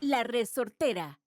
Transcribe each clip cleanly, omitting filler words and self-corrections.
La Resortera.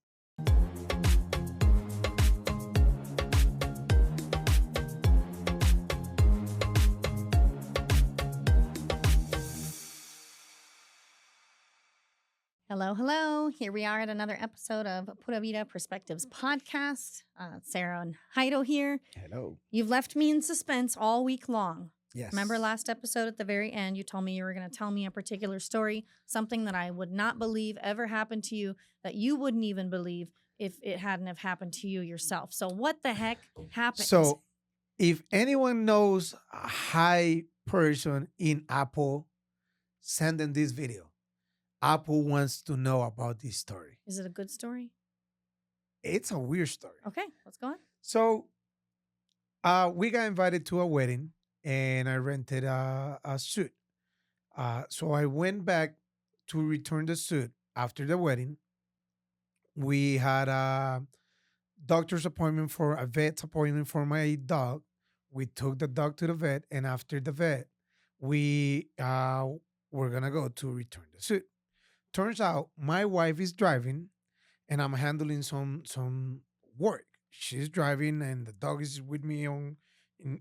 Hello, hello. Here we are at another episode of Pura Vida Perspectives podcast. Sarah and Jairo here. Hello. You've left me in suspense all week long. Yes. Remember last episode at the very end, you told me you were going to tell me a particular story, something that I would not believe ever happened to you, that you wouldn't even believe if it hadn't have happened to you yourself. So what the heck happened? So if anyone knows a high person in Apple, send them this video. Apple wants to know about this story. Is it a good story? It's a weird story. Okay, let's go on. So we got invited to a wedding and I rented a suit. So I went back to return the suit after the wedding. We had a doctor's appointment for a vet's appointment for my dog. We took the dog to the vet, and after the vet, we were gonna go to return the suit. Turns out my wife is driving, and I'm handling some work. She's driving, and the dog is with me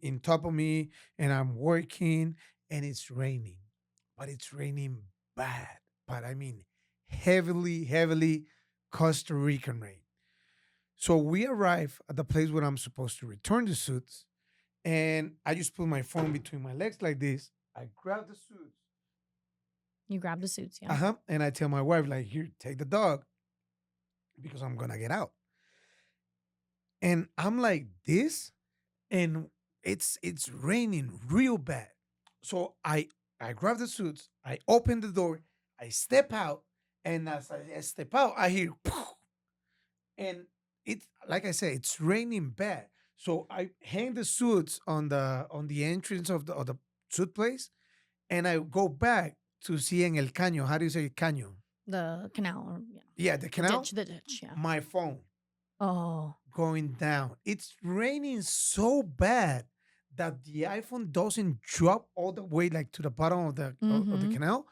in top of me, and I'm working, and it's raining, but it's raining bad. But I mean, heavily Costa Rican rain. So we arrive at the place where I'm supposed to return the suits, and I just put my phone between my legs like this. I grab the suits. You grabbed the suits, yeah. And I tell my wife, like, here, take the dog because I'm gonna get out. And I'm like this, and it's raining real bad. So I grab the suits, I open the door, I step out, and as I step out, I hear poof, and it's like I said, it's raining bad. So I hang the suits on the entrance of the suit place, and I go back to see en el caño. How do you say caño? The canal. Or, yeah. Yeah, the canal. The ditch, yeah. My phone Oh. going down. It's raining so bad that the iPhone doesn't drop all the way like to the bottom of the canal.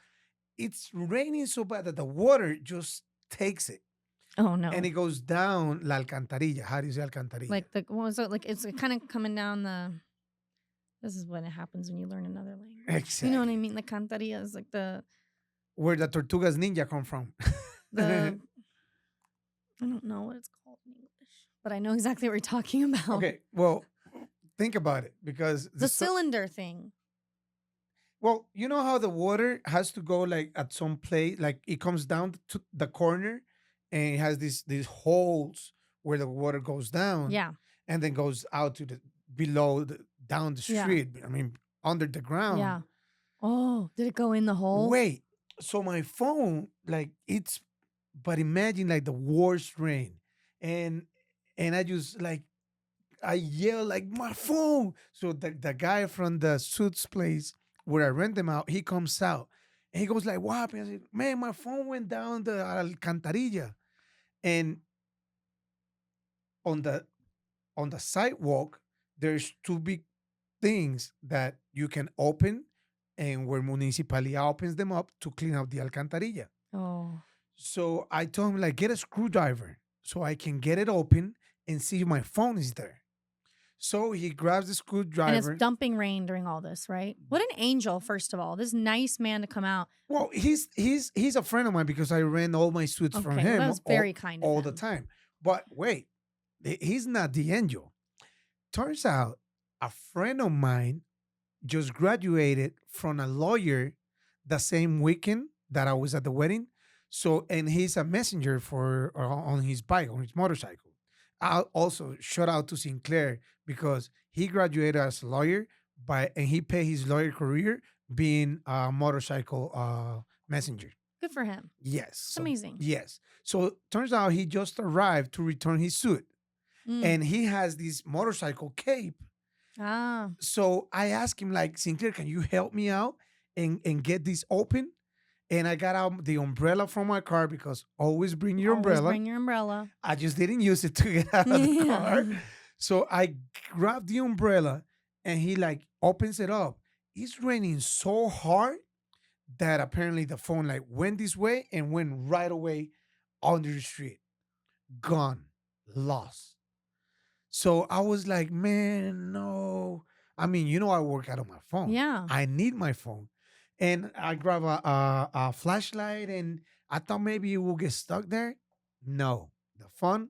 It's raining so bad that the water just takes it. Oh no. And it goes down la alcantarilla. How do you say alcantarilla? Like what was it? Like it's kind of coming down the. This is when it happens when you learn another language. Exactly. You know what I mean? The cantarilla is like the. Where the tortugas ninja come from. I don't know what it's called in English, but I know exactly what you're talking about. Okay, well, think about it because the cylinder thing. Well, you know how the water has to go like at some place, like it comes down to the corner, and it has these holes where the water goes down, Yeah. and then goes out to the below down the Yeah. street. I mean, under the ground. Yeah. Oh, did it go in the hole? Wait, so my phone, like but imagine like the worst rain, and I just like I yell like my phone. So the guy from the suits place where I rent them out, he comes out and he goes like, "What happened?" I said, "Man, my phone went down the alcantarilla," and on the sidewalk, there's two big things that you can open, and where municipality opens them up to clean out the alcantarilla. Oh. So I told him like, get a screwdriver so I can get it open and see if my phone is there. So he grabs the screwdriver. And it's dumping rain during all this, right? What an angel, first of all. This nice man to come out. Well, he's a friend of mine because I rent all my suits from him. That was very kind of all him. the time. But wait, he's not the angel. Turns out a friend of mine just graduated from a lawyer the same weekend that I was at the wedding. So, and he's a messenger for on his bike, on his motorcycle. I'll also shout out to Sinclair because he graduated as a lawyer, and he paid his lawyer career being a motorcycle messenger. Good for him. Yes. It's amazing. Yes. So turns out he just arrived to return his suit, and he has this motorcycle cape. Ah. So I asked him like, Sinclair, can you help me out and get this open? And I got out the umbrella from my car because always bring your umbrella. Always bring your umbrella. I just didn't use it to get out of the car. So I grabbed the umbrella and he like opens it up. It's raining so hard that apparently the phone like went this way and went right away under the street, gone, lost. So I was like, man, no. I mean, I work out on my phone. Yeah. I need my phone. And I grab a flashlight and I thought maybe it will get stuck there. No, the phone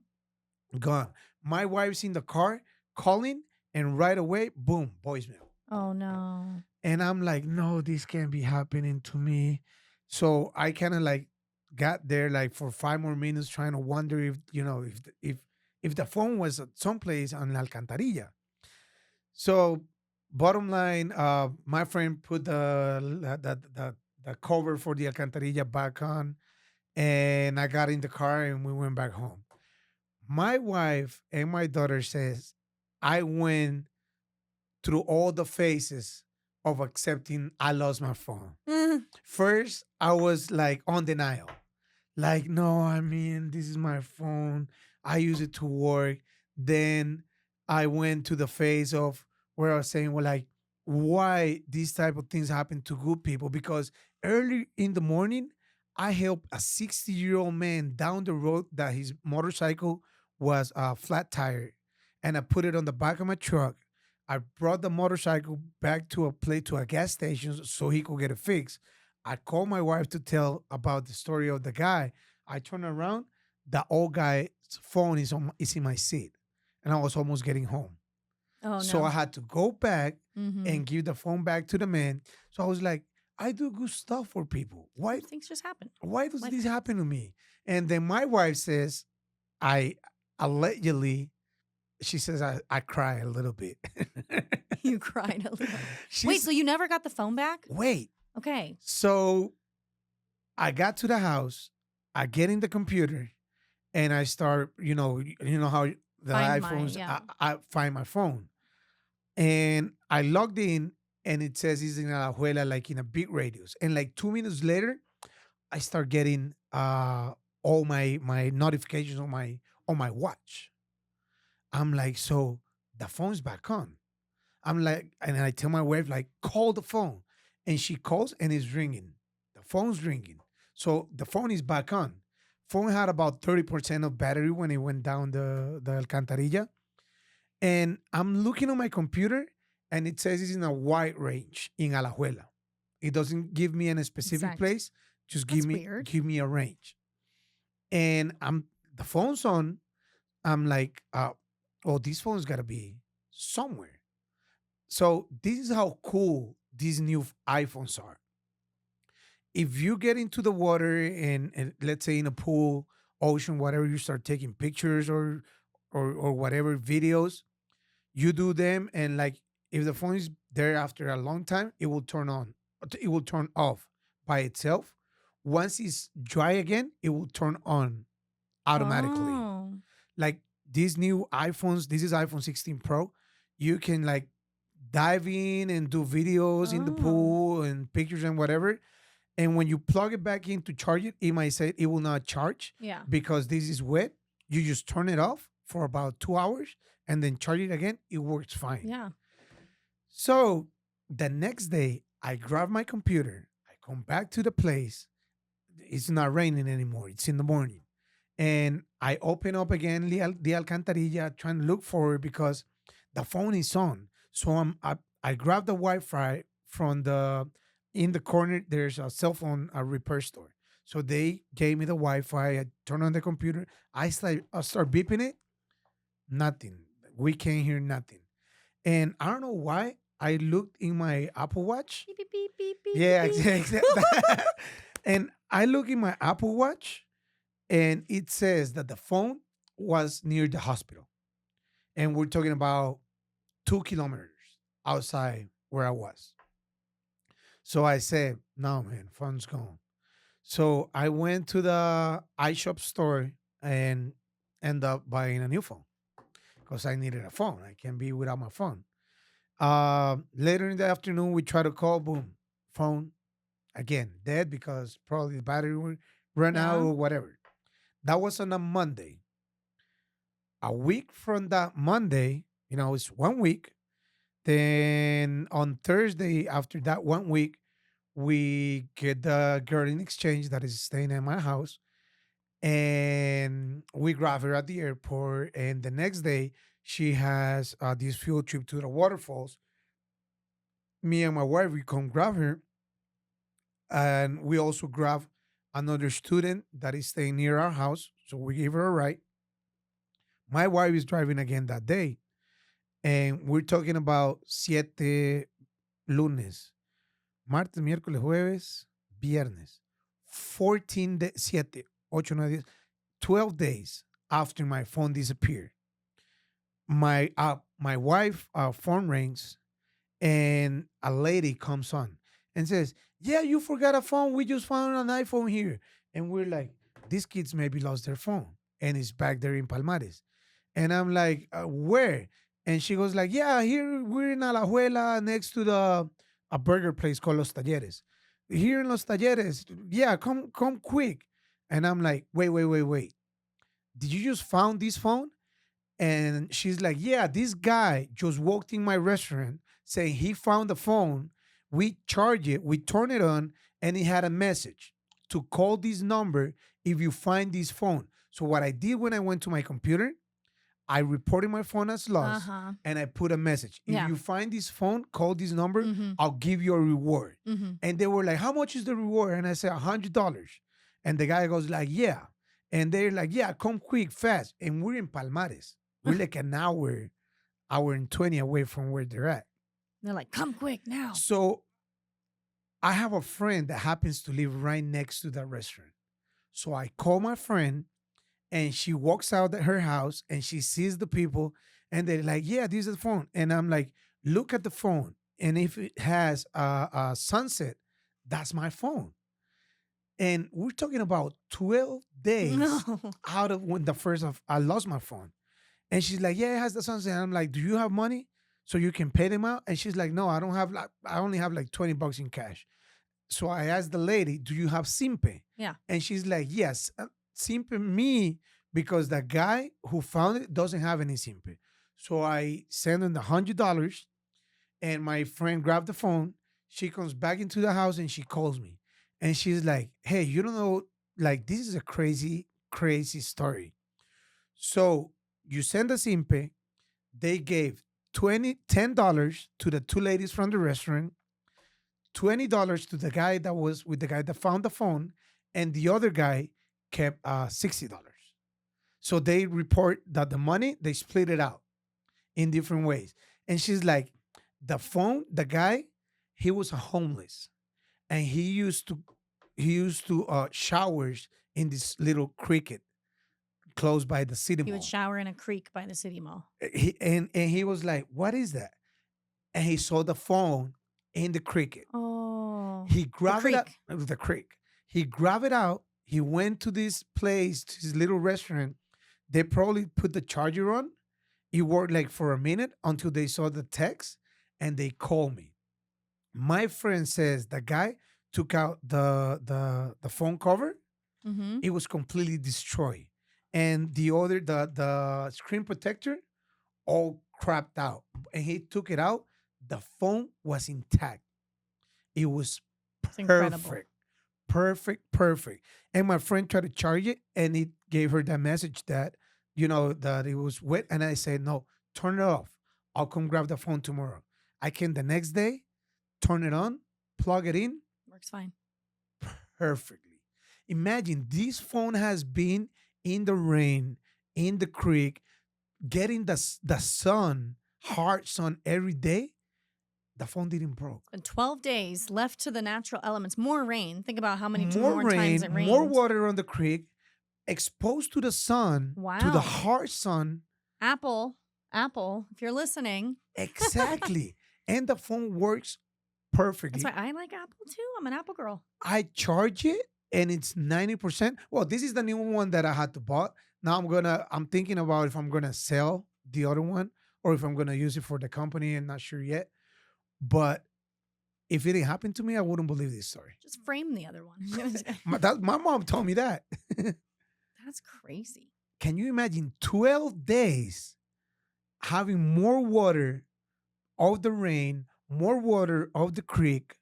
gone. My wife's in the car calling, and right away, boom, voicemail. Oh no. And I'm like, no, this can't be happening to me. So I kind of like got there like for 5 more minutes trying to wonder if, if the phone was at someplace on La Alcantarilla. So bottom line, my friend put the cover for the Alcantarilla back on, and I got in the car and we went back home. My wife and my daughter says I went through all the phases of accepting I lost my phone. Mm. First, I was like on denial. Like, no, I mean, this is my phone. I use it to work. Then I went to the phase of where I was saying, well, like, why these type of things happen to good people? Because early in the morning, I helped a 60-year-old man down the road that his motorcycle was flat tire. And I put it on the back of my truck. I brought the motorcycle back to a gas station so he could get it fixed. I called my wife to tell about the story of the guy. I turn around, the old guy's phone is in my seat, and I was almost getting home. Oh So I no. had to go back Mm-hmm. and give the phone back to the man. So I was like, I do good stuff for people. Why Things just happen. why does Life this happens. happen to me? And then my wife says, I allegedly, she says I cry a little bit. You cried a little. Wait, She's so you never got the phone back? wait. Okay. So I got to the house, I get in the computer, and I start, how the Find my iPhones, yeah. I find my phone. And I logged in and it says it's in Alajuela, like in a big radius. And like 2 minutes later, I start getting all my notifications on my watch. I'm like, so the phone's back on. I'm like, and I tell my wife, like, call the phone. And she calls and it's ringing. The phone's ringing. So the phone is back on. Phone had about 30% of battery when it went down the Alcantarilla. And I'm looking on my computer and it says it's in a wide range in Alajuela. It doesn't give me any specific Exact. place, just That's weird. give me a range. And the phone's on. I'm like, oh, this phone's gotta be somewhere. So this is how cool these new iPhones are. If you get into the water and let's say in a pool, ocean, whatever, you start taking pictures or whatever videos, you do them and like if the phone is there after a long time, it will turn on. It will turn off by itself. Once it's dry again, it will turn on automatically. Oh. Like these new iPhones, this is iPhone 16 Pro. You can like dive in and do videos in the Oh. pool and pictures and whatever. And when you plug it back in to charge it, it might say it will not charge Yeah. because this is wet. You just turn it off for about 2 hours and then charge it again. It works fine. Yeah. So the next day, I grab my computer. I come back to the place. It's not raining anymore. It's in the morning. And I open up again the Alcantarilla, trying to look for it because the phone is on. So I grab the Wi-Fi from in the corner. There's a cell phone repair store. So they gave me the Wi-Fi. I turn on the computer. I start beeping it. Nothing. We can't hear nothing. And I don't know why. I looked in my Apple Watch. Beep beep beep beep beep. Yeah, beep, beep. exactly. And I look in my Apple Watch and it says that the phone was near the hospital. And we're talking about 2 kilometers outside where I was. So I said, no, man, phone's gone. So I went to the iShop store and end up buying a new phone because I needed a phone. I can't be without my phone. Later in the afternoon, we try to call, boom, phone again, dead because probably the battery ran out Yeah. or whatever. That was on a Monday. A week from that Monday, it's 1 week. Then on Thursday, after that 1 week, we get the girl in exchange that is staying at my house. And we grab her at the airport. And the next day, she has this field trip to the waterfalls. Me and my wife, we come grab her, and we also grab another student that is staying near our house. So we gave her a ride. My wife is driving again that day, and we're talking about siete lunes, martes, miércoles, jueves, viernes, 14 de, siete, ocho, nueve, 10, 12 days after my phone disappeared. My wife phone rings, and a lady comes on and says, "Yeah, you forgot a phone. We just found an iPhone here." And we're like, "These kids maybe lost their phone, and it's back there in Palmares." And I'm like, "Where?" And she goes like, "Yeah, here we're in Alajuela next to the a burger place called Los Talleres. Here in Los Talleres, yeah, come quick." And I'm like, "Wait. Did you just found this phone?" And she's like, "Yeah, this guy just walked in my restaurant saying he found the phone. We charge it, we turn it on, and it had a message to call this number if you find this phone." So what I did when I went to my computer, I reported my phone as Uh lost, huh. and I put a message. If Yeah. you find this phone, call this number, Mm-hmm. I'll give you a reward. Mm-hmm. And they were like, "How much is the reward?" And I said, $100. And the guy goes like, "Yeah." And they're like, "Yeah, come quick, fast." And we're in Palmares. We're like an hour and 20 away from where they're at. They're like, come quick now. So I have a friend that happens to live right next to that restaurant. So I call my friend, and she walks out at her house, and she sees the people, and they're like, "Yeah, this is the phone." And I'm like, "Look at the phone. And if it has a sunset, that's my phone." And we're talking about 12 No. days out of when the first of I lost my phone. And she's like, "Yeah, it has the sunset." And I'm like, "Do you have money so you can pay them out?" And she's like, "No, I don't have like I only have like $20 in cash." So I asked the lady, "Do you have Simpe?" Yeah. And she's like, "Yes, Simpe me because the guy who found it doesn't have any Simpe." So I send him the $100, and my friend grabbed the phone. She comes back into the house, and she calls me, and she's like, "Hey, you don't know, like this is a crazy story." So you send a Simpe. They gave $10 to the two ladies from the restaurant, $20 to the guy that was with the guy that found the phone, and the other guy kept $60. So they report that the money they split it out in different ways. And she's like, the phone, the guy, he was homeless, and he used to showers in this little cricket close by the city He would mall. shower in a creek by the city mall. And he was like, "What is that?" And he saw the phone in the cricket. Oh. He The grabbed it up creek. of the creek. He grabbed it out. He went to this place, to his little restaurant. They probably put the charger on. It worked like for a minute until they saw the text, and they called me. My friend says the guy took out the phone cover. Mm-hmm. It was completely destroyed. And the screen protector all crapped out. And he took it out. The phone was intact. It was It's incredible. perfect. And my friend tried to charge it, and it gave her that message that, that it was wet. And I said, "No, turn it off. I'll come grab the phone tomorrow." I came the next day, turn it on, plug it in Works fine. perfectly. Imagine this phone has been in the rain, in the creek, getting the sun, hard sun every day. The phone didn't broke. And 12 days left to the natural elements. More rain. Think about how many More more times it rain, more rained. water on the creek, exposed to the sun, to the Wow. hard sun. Apple, if you're listening. Exactly. And the phone works That's perfectly. why I like Apple too. I'm an Apple girl. I charge it, and it's 90%. Well, this is the new one that I had to buy. Now I'm thinking about if I'm gonna sell the other one, or if I'm gonna use it for the company. I'm not sure yet. But if it didn't happen to me, I wouldn't believe this story. Just frame the other one. My mom told me that. That's crazy. Can you imagine 12 days having more water of the rain, more water of the creek,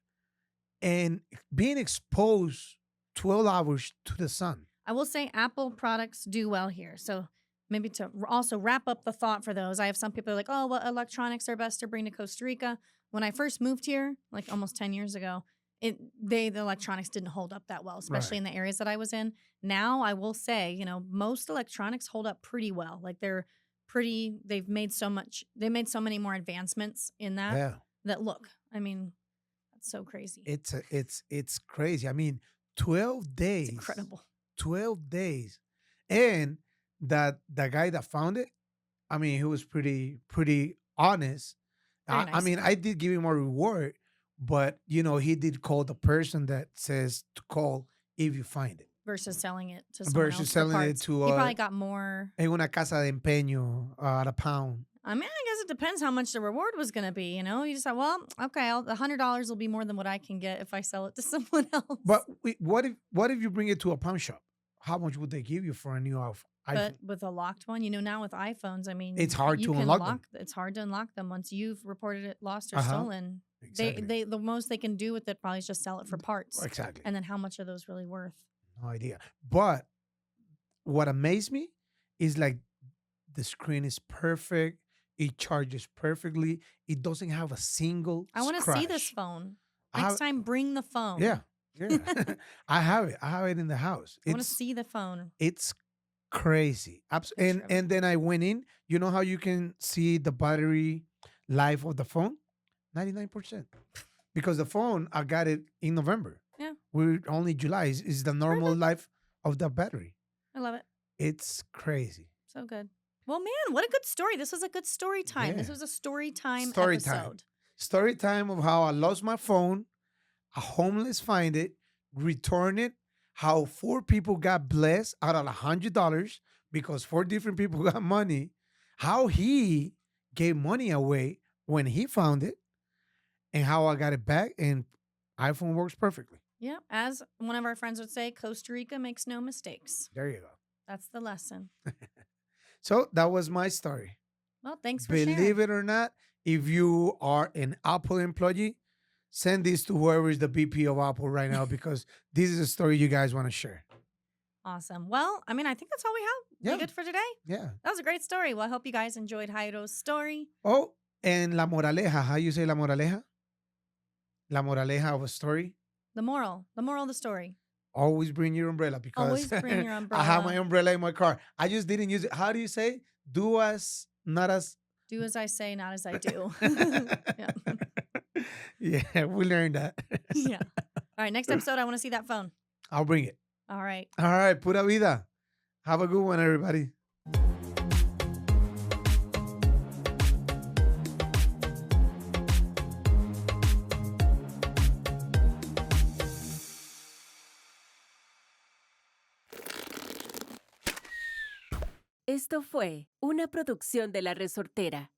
and being exposed 12 hours to the sun? I will say Apple products do well here. So maybe to also wrap up the thought for those, I have some people are like, oh, well, electronics are best to bring to Costa Rica. When I first moved here, like almost 10 years ago, the electronics didn't hold up that well, especially Right. in the areas that I was in. Now I will say, most electronics hold up pretty well. Like they made so many more advancements in Yeah. that look. I mean, that's so crazy. It's crazy. I mean, 12 It's days. incredible. 12 days. And that the guy that found it, I mean, he was pretty honest. Very I nice. mean, I did give him a reward, but he did call the person that says to call if you find it Versus selling it to someone versus else for selling it parts. to He probably got more. en una casa de empeño at a pound. I mean, I guess it depends how much the reward was going to be. You just thought, well, okay, the $100 will be more than what I can get if I sell it to someone else. But what if you bring it to a pawn shop? How much would they give you for a new iPhone? But with a locked one, now with iPhones, I mean, It's hard you to can unlock them. It's hard to unlock them once you've reported it lost or Uh-huh. stolen. Exactly. They the most they can do with it probably is just sell it for parts. Exactly. And then how much are those really worth? No idea. But what amazed me is like the screen is perfect. It charges perfectly. It doesn't have a single I want to scratch. see this phone. I Next have- time, bring the phone. Yeah. Yeah. I have it. I have it in the house. I want to see the phone. It's crazy. Picture of it. And then I went in. You know how you can see the battery life of the phone? 99%. Because the phone, I got it in November. Yeah. We're only July. Is the normal Perfect. life of the battery. I love it. It's crazy. So good. Well, man, what a good story. This was a good story time. This Yeah. was a story time Story episode. time. Story time of how I lost my phone, a homeless find it, return it, how 4 people got blessed out of $100 because 4 different people got money, how he gave money away when he found it, and how I got it back, and iPhone works perfectly. Yeah. As one of our friends would say, Costa Rica makes no mistakes. There you go. That's the lesson. So that was my story. Well, thanks for Believe sharing. it or not, if you are an Apple employee, send this to whoever is the VP of Apple right now because this is a story you guys want to share. Awesome. Well, I mean, I think that's all we have. Yeah. We good for today? Yeah. That was a great story. Well, I hope you guys enjoyed Jairo's story. Oh, and la moraleja. How you say la moraleja? La moraleja of a story. The moral of the story. Always bring your umbrella because Always bring your I have my umbrella. umbrella in my car. I just didn't use it. How do you say? Do as, not as. Do as I say, not as I do. Yeah. Yeah, we learned that. Yeah. All right. Next episode, I want to see that phone. I'll bring it. All right. All right, pura vida. Have a good one, everybody. Esto fue una producción de La Resortera.